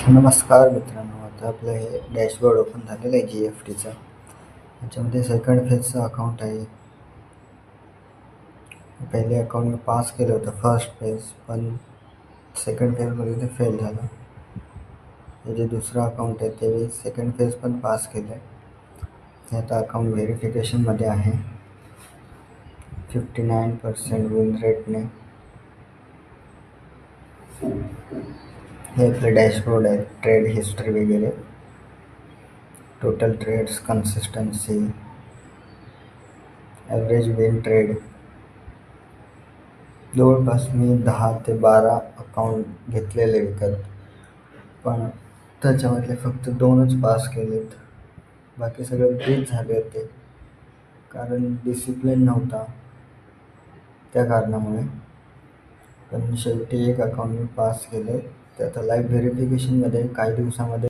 नमस्कार मित्रांनो, आता आपलं हे डॅशबोर्ड ओपन झालेलं आहे GFTचं. याच्यामध्ये सेकंड फेजचं अकाउंट आहे. पहिले अकाउंट मी पास केलं होतं फर्स्ट फेज, पण सेकंड फेजमध्ये ते फेल झालं. हे जे दुसरं अकाउंट आहे ते सेकंड फेज पण पास केलं आहे. हे आता अकाउंट व्हेरिफिकेशनमध्ये आहे. 59% विन रेटने. हे आपलं डॅशबोर्ड आहे, ट्रेड हिस्ट्री वगैरे, total trades, consistency, average win trade. जवळपास मी 10 ते 12 अकाउंट घेतलेले विकत, पण त्याच्यामधले फक्त 2च पास केलेत. बाकी सगळे ब्रीच झाले होते, कारण डिसिप्लिन नव्हता त्या कारणामुळे. पण शेवटी एक अकाउंट मी पास केलं. ते आता लाईव्ह व्हेरिफिकेशनमध्ये काही दिवसामध्ये